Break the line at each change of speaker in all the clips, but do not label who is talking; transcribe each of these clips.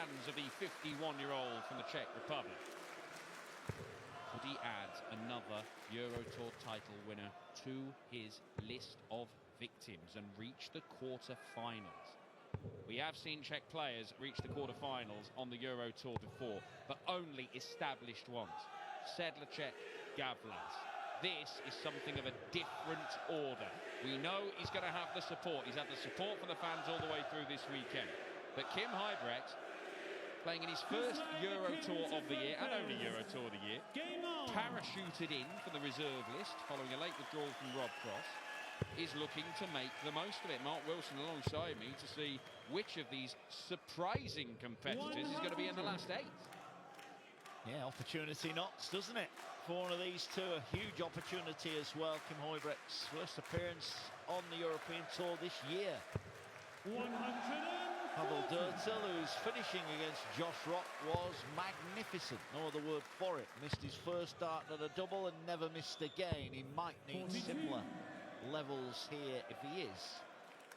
hands of the 51-year-old from the Czech Republic. Could he add another Euro Tour title winner to his list of victims and reach the quarter-finals? We have seen Czech players reach the quarter-finals on the Euro Tour before, but only established ones. Sedlacek, Gavlas. This is something of a different order. We know he's going to have the support. He's had the support from the fans all the way through this weekend. But Kim Huybrechts, playing in his first Euro Tour of the year, and only Euro Tour of the year, parachuted in for the reserve list following a late withdrawal from Rob Cross, is looking to make the most of it. Mark Wilson alongside me to see which of these surprising competitors is going to be in the last 8.
Yeah, opportunity knocks, doesn't it? For one of these two, a huge opportunity as well. Kim Huybrechts' first appearance on the European Tour this year. Pavel Drtil, who's finishing against Josh Rock, was magnificent. No other word for it. Missed his first start at a double and never missed again. He might need similar levels here if he is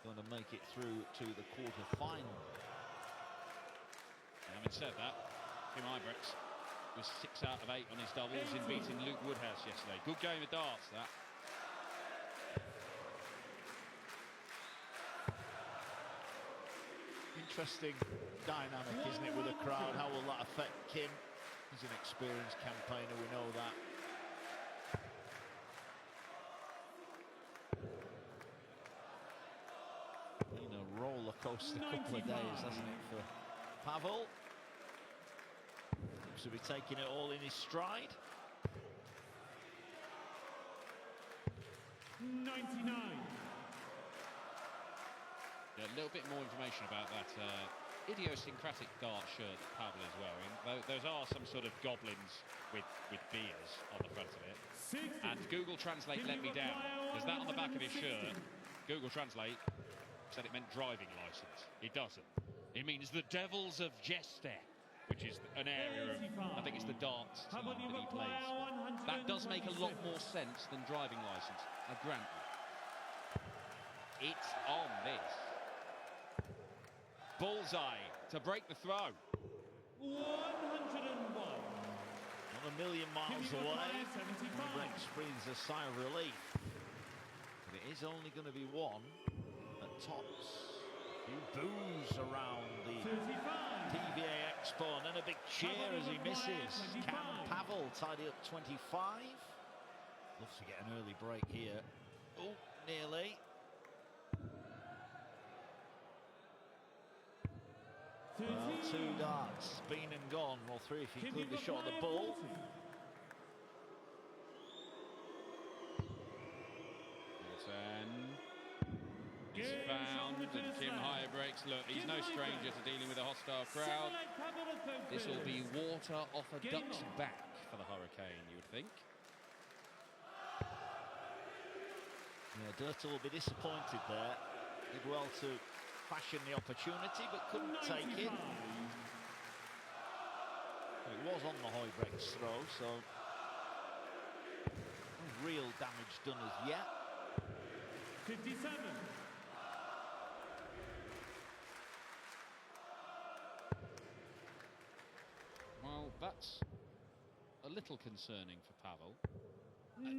going to make it through to the quarter-final.
Having said that, Kim Huybrechts was 6 out of 8 on his doubles in beating Luke Woodhouse yesterday. Good game of darts, that.
Interesting dynamic, isn't it, with the crowd? How will that affect Kim? He's an experienced campaigner, we know that. Been a roller coaster couple of days, hasn't it, for Pavel? Seems to be taking it all in his stride.
99.
Yeah, a little bit more information about that idiosyncratic dart shirt that Pavel is wearing. Those are some sort of goblins with beers on the front of it.
60.
And Google Translate let me down, because that on the back of his shirt, Google Translate said it meant driving license. It doesn't. It means the Devils of Jester, which is an area of, I think it's the darts team that he plays. That does make a lot more sense than driving license, I grant you. It's on this. Bullseye to break the throw.
101.
Not a million miles away. Huybrechts breathes a sigh of relief. But it is only going to be one at tops. A few boos around the PVA Expo, and then a big cheer as he misses. Can Pavel tidy up 25? Loves to get an early break here. Oh, nearly. Well, 2 darts, been and gone. Well, 3 if you include the shot of the ball.
And it's found, and Kim Huybrechts, look, he's no stranger to dealing with a hostile crowd. This will be water off a duck's back for the Hurricane, you would think.
Yeah, Drtil will be disappointed there. Did well to fashion the opportunity, but couldn't take it. It was on the Huybrechts throw, so no real damage done as yet.
57.
Well, that's a little concerning for Pavel.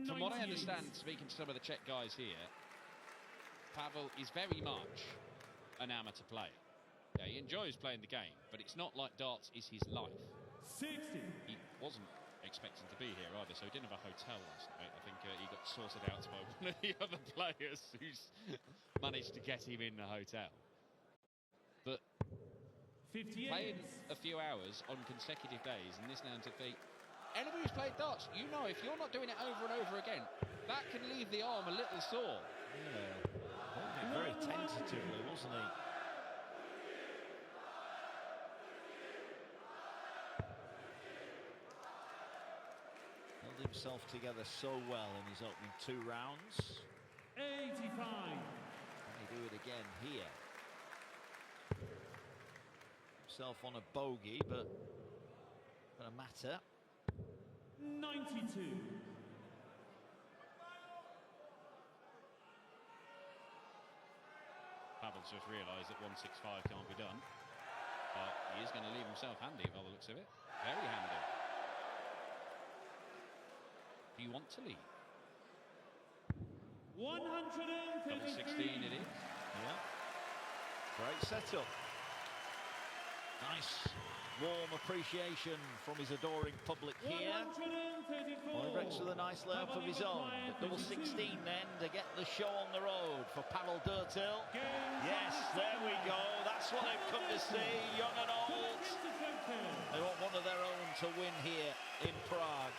From what I understand, speaking to some of the Czech guys here, Pavel is very much an amateur player. Yeah, he enjoys playing the game, but it's not like darts is his life.
60.
He wasn't expecting to be here either, so he didn't have a hotel last night. I think he got sorted out by one of the other players who's managed to get him in the hotel. But
58.
playing a few hours on consecutive days in this amount of feet, anybody who's played darts, you know if you're not doing it over and over again, that can leave the arm a little sore.
Yeah, holding it very tentatively, wasn't he? Held himself together so well in his opening 2 rounds.
85.
Can he do it again here? Himself on a bogey, but a matter.
92.
Pavel's just realised that 165 can't be done. But he is going to leave himself handy by the looks of it. Very handy. Do you want to leave?
133.
Double 16 it is.
Yeah. Great setup. Nice warm appreciation from his adoring public here.
134.
Huybrechts with a nice layup of his own. But double 16 then to get the show on the road for Pavel Drtil. Yes, there we go. That's what they've come to see, young and old. They want one of their own to win here in Prague.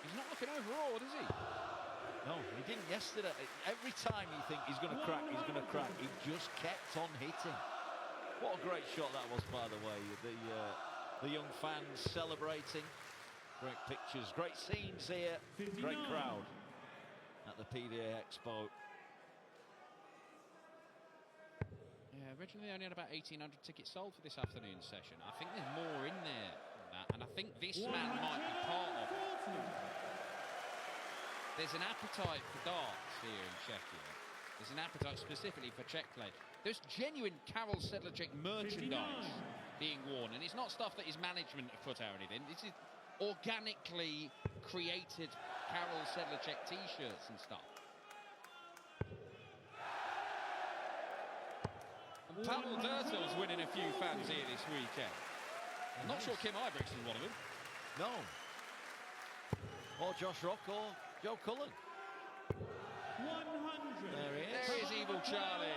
He's not looking overawed, is he?
No, he didn't yesterday. Every time you think he's going to crack, he's going to crack. He just kept on hitting. What a great shot that was, by the way. The young fans celebrating. Great pictures, great scenes here.
59.
Great crowd at the PDA Expo.
Yeah, originally they only had about 1,800 tickets sold for this afternoon session. I think there's more in there than that, and I think this man might be part of it. There's an appetite for darts here in Czechia. There's an appetite specifically for Czech players. There's genuine Karel Sedlacek merchandise
59.
being worn, and it's not stuff that his management have put out or anything. This is organically created Karel Sedlacek t-shirts and stuff. And Pavel Drtil's winning a few fans here this weekend. I'm not sure Kim Huybrechts is one of them.
No. Or Josh Rock or Joe Cullen.
100.
There he is.
There is Evil Charlie.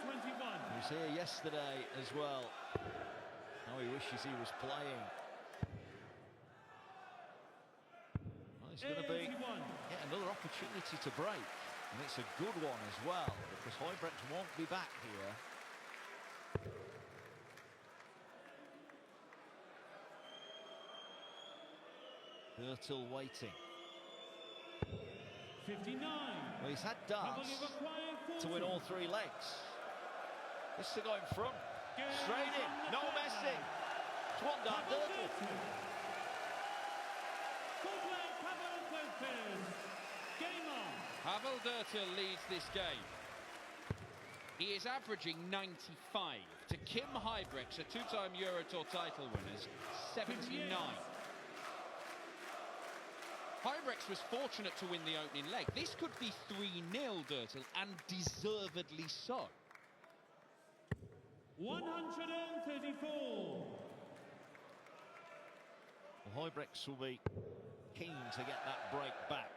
121.
He was here yesterday as well. Now he wishes he was playing. Well, it's going to be
81.
yet another opportunity to break. And it's a good one as well, because Huybrechts won't be back here. Drtil waiting.
59.
Well, he's had darts to win all three legs. This is to go in front. Straight in, no messing. It's one dart Drtil.
Game on.
Pavel Drtil leads this game. He is averaging 95 to Kim Huybrechts, a two-time Euro Tour title winners, 79. Huybrechts was fortunate to win the opening leg. This could be 3-0 Drtil, and deservedly so.
134.
Well, Huybrechts will be keen to get that break back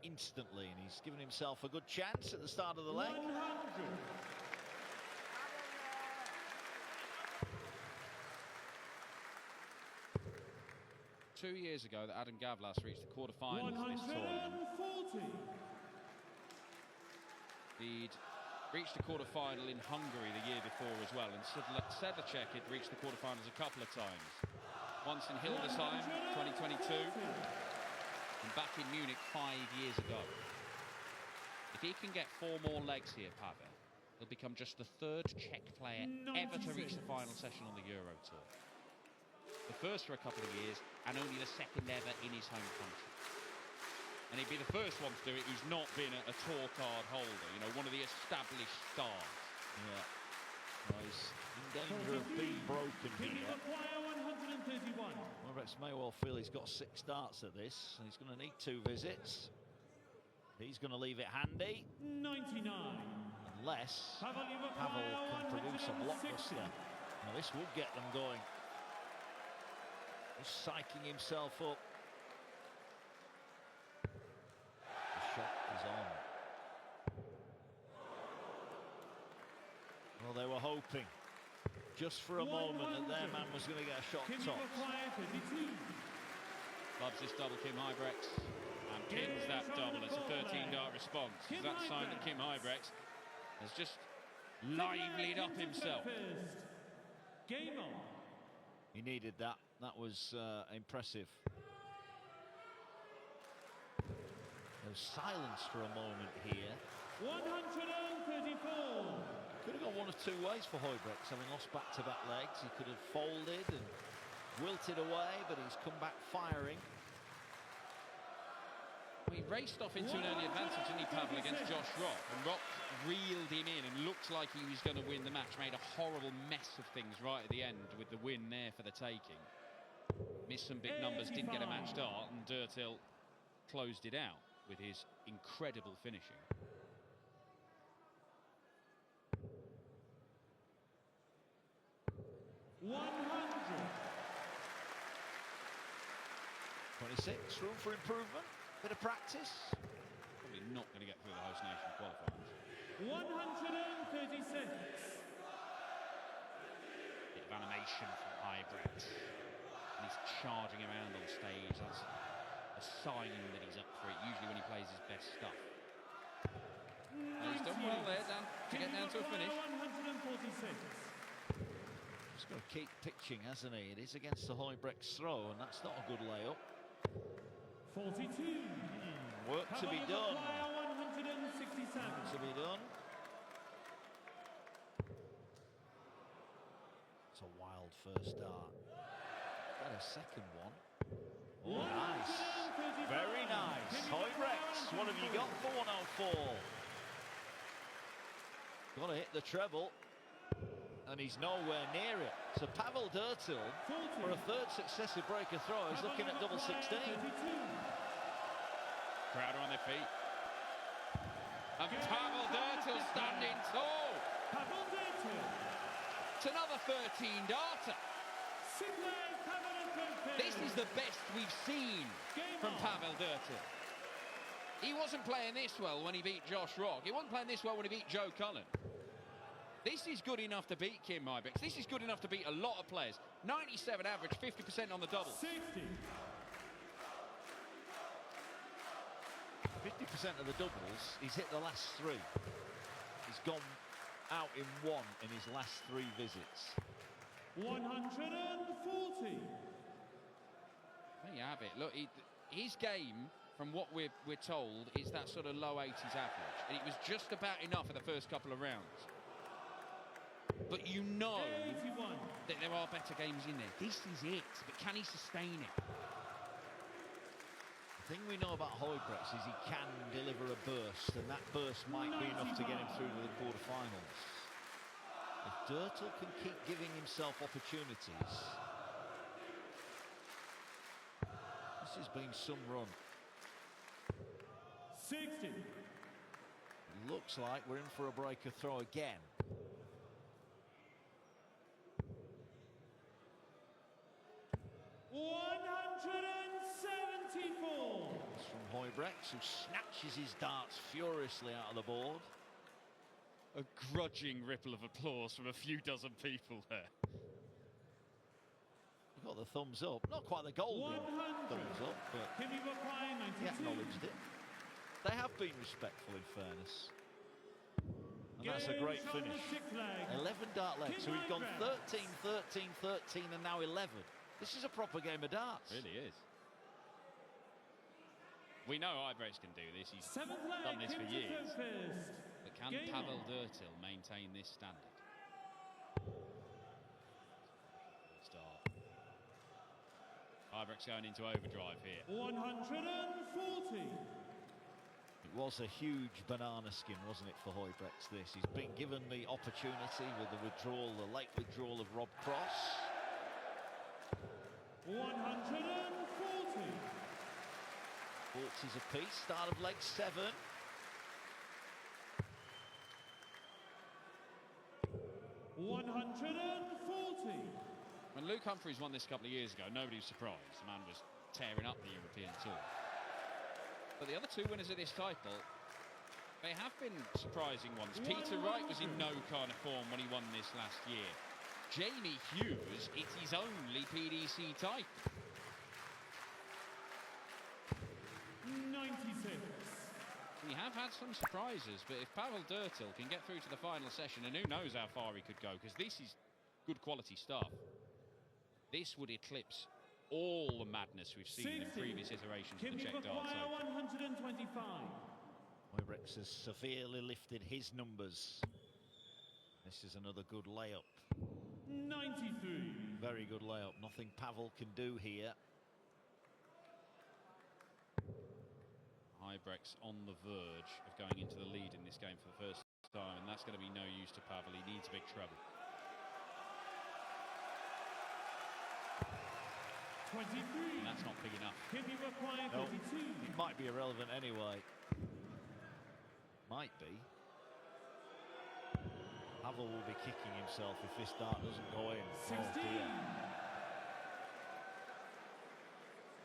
instantly, and he's given himself a good chance at the start of the leg.
100.
2 years ago that Adam Gavlas reached the quarterfinals of this tournament.
140.
He'd reached the quarterfinal in Hungary the year before as well, and Sedlacek had reached the quarterfinals a couple of times. Once in Hildesheim, 2022, and back in Munich 5 years ago. If he can get 4 more legs here, Pavel, he'll become just the 3rd Czech player ever to reach the final session on the Euro Tour. The first for a couple of years, and only the 2nd ever in his home country. And he'd be the first one to do it who's not been a tour card holder, you know, one of the established stars.
Yeah. Well, he's in danger of being broken here. Huybrechts may well feel he's got 6 starts at this, and he's going to need 2 visits. He's going to leave it handy.
99.
Unless Pavel can produce a blockbuster. Now this will get them going. He's psyching himself up. The shot is on. Well, they were hoping just for a moment that their man was going to get a shot topped.
Loves this double, Kim Huybrechts. And pins that double. It's a 13-dart response. Is that a sign that Kim Huybrechts has just livelied up himself?
Game on.
He needed that. That was impressive. There was silence for a moment here.
134.
Could have gone one of 2 ways for Huybrechts, having lost back-to-back legs. He could have folded and wilted away, but he's come back firing.
He raced off into an early advantage, didn't he, Pavel, against Josh Rock? And Rock reeled him in and looked like he was going to win the match. Made a horrible mess of things right at the end with the win there for the taking. Missed some big numbers, didn't get a match start, and Drtil closed it out with his incredible finishing. .26, room for improvement, bit of practice. Probably not going to get through the host nation qualifiers.
136.
Bit of animation from Huybrechts. And he's charging around on stage. That's a sign that he's up for it, usually when he plays his best stuff. And he's done well there, Dan, to get down to a finish.
146.
He's got to keep pitching, hasn't he? It is against the Huybrechts throw, and that's not a good layup.
42.
Work to be done.
167.
To be done. It's a wild first dart. Got a second one. Oh, nice. Very nice. Huybrechts, what have you got for 104? Got to hit the treble. And he's nowhere near it. So Pavel Drtil, for a third successive breaker throw, is looking at double 16.
Crowd are on their feet. And Pavel Drtil standing tall.
Pavel Drtil.
It's another 13-darter. This is the best we've seen from Pavel Drtil. He wasn't playing this well when he beat Josh Rock. He wasn't playing this well when he beat Joe Cullen. This is good enough to beat Kim Huybrechts. This is good enough to beat a lot of players. 97 average, 50% on the double.
60.
50% of the doubles, he's hit the last three. He's gone out in one in his last three visits.
140.
There you have it. Look, his game, from what we're told, is that sort of low 80s average. And it was just about enough for the first couple of rounds. But you know
81.
that there are better games in there. This is it. But can he sustain it?
The thing we know about Huybrechts is he can deliver a burst, and that burst might be enough to get him through to the quarterfinals. If Drtil can keep giving himself opportunities, this has been some run.
60.
It looks like we're in for a breaker throw again. It's from Huybrechts, who snatches his darts furiously out of the board.
A grudging ripple of applause from a few dozen people there.
He got the thumbs up. Not quite the golden thumbs up, but he acknowledged it. They have been respectful, in fairness. And that's a great finish. 11 dart legs. So we've gone 13, 13, 13, and now 11. This is a proper game of darts.
It really is. We know Huybrechts can do this. He's done this for years. But can Pavel Drtil maintain this standard? Start. Huybrechts going into overdrive here.
140.
It was a huge banana skin, wasn't it, for Huybrechts, this? He's been given the opportunity with the withdrawal, the late withdrawal of Rob Cross.
140.
40s apiece, start of leg 7.
When Luke Humphries won this a couple of years ago, nobody was surprised. The man was tearing up the European tour. But the other two winners of this title, they have been surprising ones. Peter Wright was in no kind of form when he won this last year. Jamie Hughes, it's his only PDC title.
96.
We have had some surprises, but if Pavel Drtil can get through to the final session, and who knows how far he could go, because this is good quality stuff, this would eclipse all the madness we've seen in previous iterations of the Czech darts.
125.
Huybrechts has severely lifted his numbers. This is another good layup.
93.
Very good layup. Nothing Pavel can do here.
Huybrechts on the verge of going into the lead in this game for the first time, and that's going to be no use to Pavel. He needs big trouble.
23.
And that's not big enough.
Can be required
No,
32.
it might be irrelevant anyway. Might be. Pavel will be kicking himself if this dart doesn't go in.
16.
Oh dear.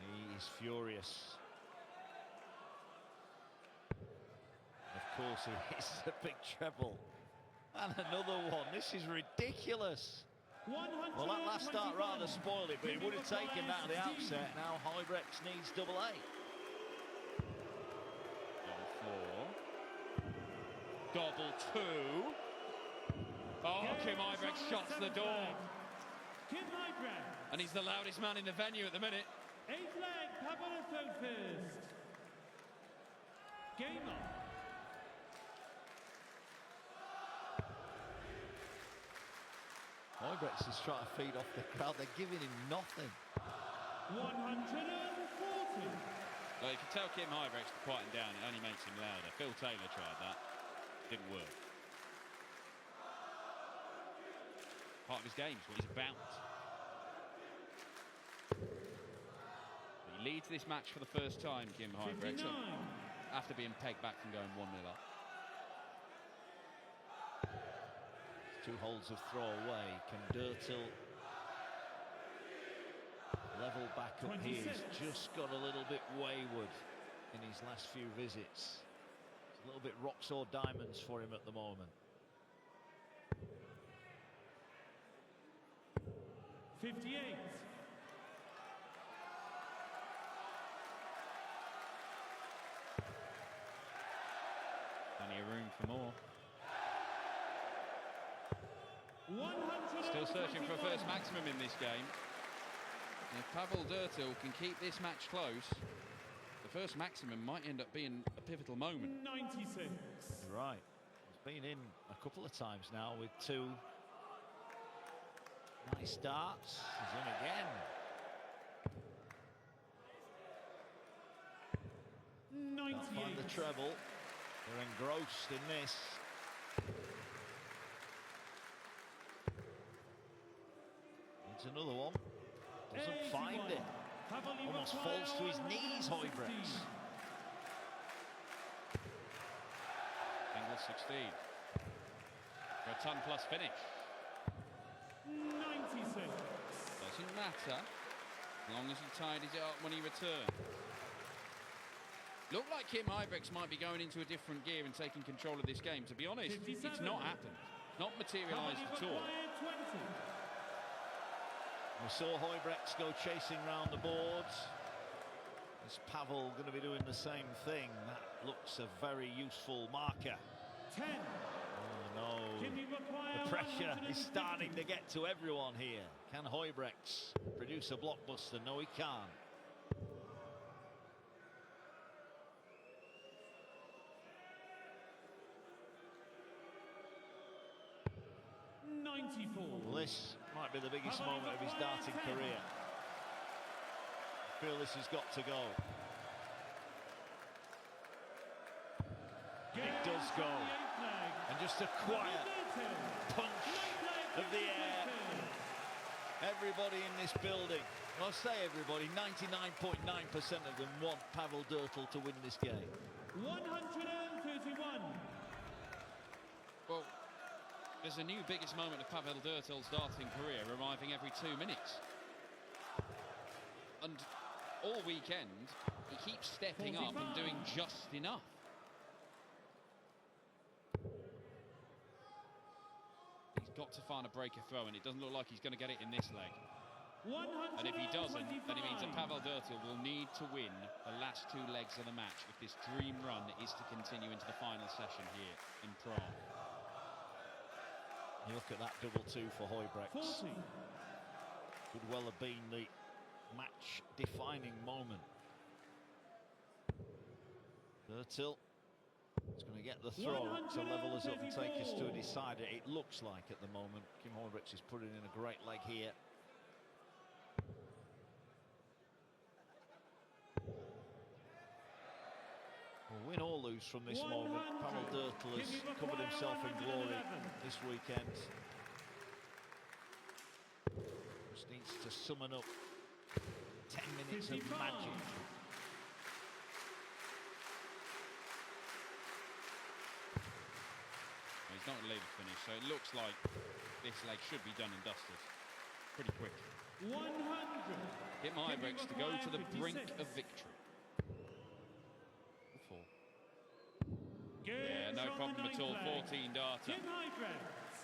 He is furious. Of course he is. A big treble. And another one. This is ridiculous. Well, that last start rather spoiled it, but he would have taken that at the outset. Now Huybrechts needs double A.
Gobble 2. Oh, Kim Huybrechts shuts the door.
Kim Huybrechts.
And he's the loudest man in the venue at the minute.
8 leg, Pavel Drtil first. Game on.
Huybrechts is trying to feed off the crowd. They're giving him nothing.
140.
Well, you can tell Kim Huybrechts to quieten down. It only makes him louder. Phil Taylor tried that. Didn't work. Part of his game is what he's about. He leads this match for the first time, Kim Huybrechts, after being pegged back from going 1-0 up.
2 holes of throw away. Can Drtil level back up
26.
here? He's just got a little bit wayward in his last few visits. It's a little bit rocks or diamonds for him at the moment.
58.
Plenty of room for more.
121.
Still searching for a first maximum in this game. And if Pavel Drtil can keep this match close, the first maximum might end up being a pivotal moment.
96.
Right. He's been in a couple of times now with 2 nice starts. He's in again.
98.
Can't find the treble. They're engrossed in this. Needs another one. Doesn't find it. Almost falls to his knees, Huybrechts.
Angle 16. For a ton-plus finish.
96.
Doesn't matter, as long as he tidies it up when he returned. Looked like Kim Huybrechts might be going into a different gear and taking control of this game. To be honest,
57.
it's not happened. Not materialised at all.
20.
We saw Huybrechts go chasing round the boards. Is Pavel going to be doing the same thing? That looks a very useful marker.
10.
Oh no.
Can be required
The pressure is
150.
starting to get to everyone here. Can Huybrechts produce a blockbuster? No, he can't. Well, this might be the biggest moment of his darting career. I feel this has got to go. It does go. And just a quiet punch of the air. Everybody in this building, well, I say everybody, 99.9% of them want Pavel Drtil to win this game.
131.
Well, there's a new biggest moment of Pavel Drtil's darting career arriving every 2 minutes. And all weekend, he keeps stepping up and doing just enough. He's got to find a breaker throw, and it doesn't look like he's going to get it in this leg. And if he doesn't, then it means that Pavel Drtil will need to win the last 2 legs of the match if this dream run is to continue into the final session here in Prague.
You look at that double 2 for Huybrechts.
40.
Could well have been the match-defining moment. Drtil is going to get the throw to level us up and take us to a decider. It looks like at the moment Kim Huybrechts is putting in a great leg here. Win or lose from this moment, Pavel Drtil has covered himself in glory this weekend. Just needs to summon up 10 minutes of magic.
He's not going to leave it finish, so it looks like this leg should be done and dusted pretty quick.
100.
Hit Huybrechts to go to the brink of victory. Yeah, no problem at all. 14 data.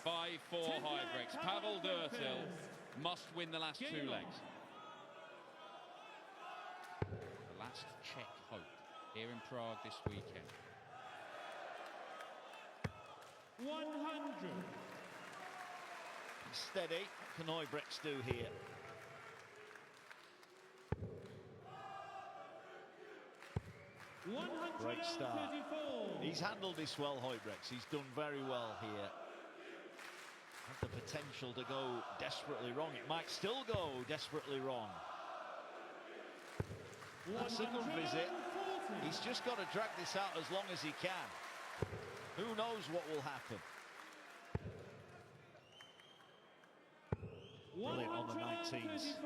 5-4 Huybrechts. Pavel Drtil must win the last two legs. The last Czech hope here in Prague this weekend.
100.
Steady. What can Huybrechts do here? Great start. He's handled this well, Huybrechts. He's done very well here. Had the potential to go desperately wrong. It might still go desperately wrong. That's a good visit. He's just got to drag this out as long as he can. Who knows what will happen? Brilliant on the 19s.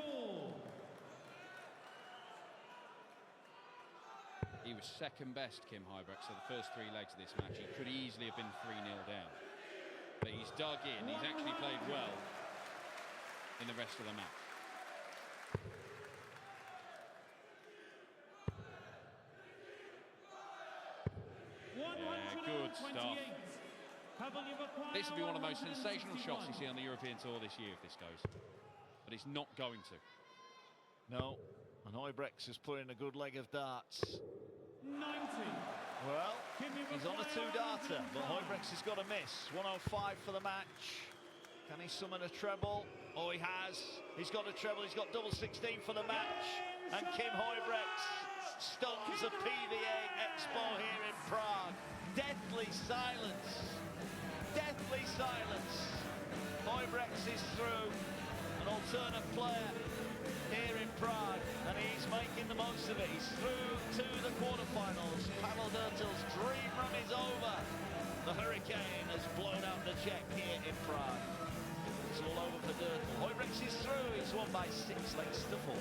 He was second best, Kim Huybrechts, so the first three legs of this match. He could easily have been 3-0 down. But he's dug in. He's actually played well in the rest of the match. Yeah, good stuff. This will be one of the most sensational shots you see on the European Tour this year if this goes. But it's not going to.
No, and Huybrechts has put in a good leg of darts.
90.
Well, he's on a two-darter, but Huybrechts has got a miss. 105 for the match. Can he summon a treble? Oh, he has. He's got a treble. He's got double 16 for the match. And Kim Huybrechts stuns a PVA Expo here in Prague. Deathly silence. Deathly silence. Huybrechts is through. An alternate player here in Prague, and he's making the most of it. He's through to the quarterfinals. Pavel Drtil's dream run is over. The hurricane has blown out the Czech here in Prague. It's all over for Drtil. Huybrechts is through. He's won by 6 legs to 4.